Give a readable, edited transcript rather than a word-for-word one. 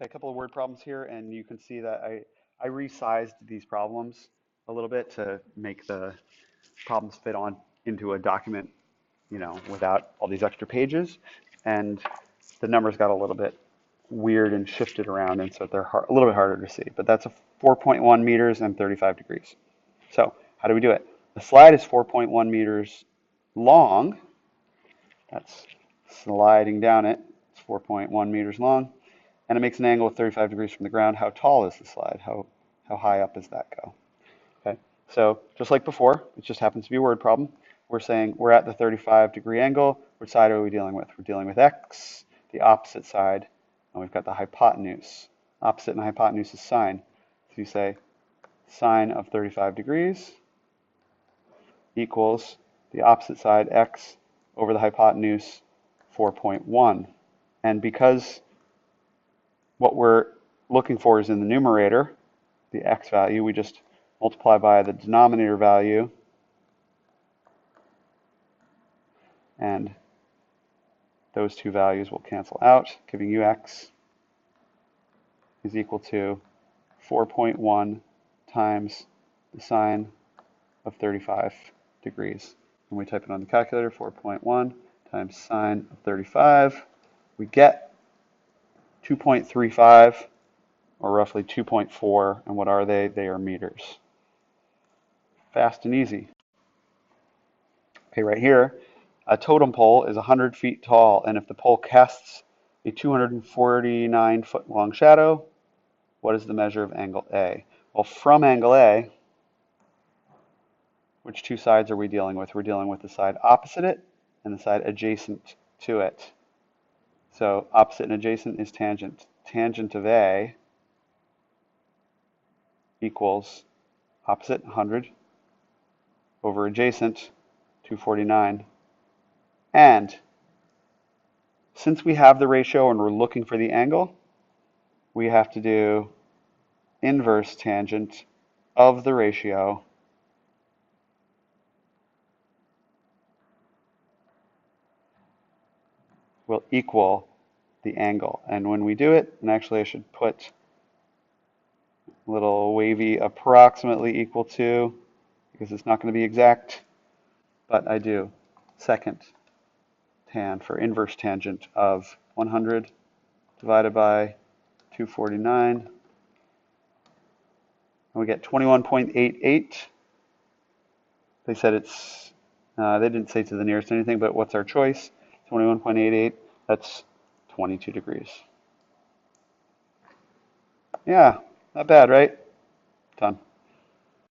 Okay, a couple of word problems here, and you can see that I resized these problems a little bit to make the problems fit on into a document, without all these extra pages. And the numbers got a little bit weird and shifted around, and so they're a little bit harder to see. But that's a 4.1 meters and 35 degrees. So how do we do it? The slide is 4.1 meters long. That's sliding down it. It's 4.1 meters long. And it makes an angle of 35 degrees from the ground. How tall is the slide? How high up does that go? Okay, so just like before, it just happens to be a word problem. We're saying we're at the 35-degree angle. Which side are we dealing with? We're dealing with x, the opposite side, and we've got the hypotenuse. Opposite and hypotenuse is sine. So you say sine of 35 degrees equals the opposite side, x, over the hypotenuse, 4.1. And because what we're looking for is in the numerator, the x value, we just multiply by the denominator value, and those two values will cancel out, giving you x is equal to 4.1 times the sine of 35 degrees. And we type it on the calculator, 4.1 times sine of 35. We get 2.35, or roughly 2.4. And what are they? They are meters. Fast and easy. Okay, right here, a totem pole is 100 feet tall, and if the pole casts a 249-foot long shadow, what is the measure of angle A? Well, from angle A, which two sides are we dealing with? We're dealing with the side opposite it and the side adjacent to it. So opposite and adjacent is tangent. Tangent of A equals opposite, 100, over adjacent, 249. And since we have the ratio and we're looking for the angle, we have to do inverse tangent of the ratio will equal the angle. And when we do it, and actually I should put a little wavy approximately equal to, because it's not going to be exact, but I do second tan for inverse tangent of 100 divided by 249. And we get 21.88. They said it's, they didn't say to the nearest anything, but what's our choice? 21.88, that's 22 degrees. Yeah, not bad, right? Done.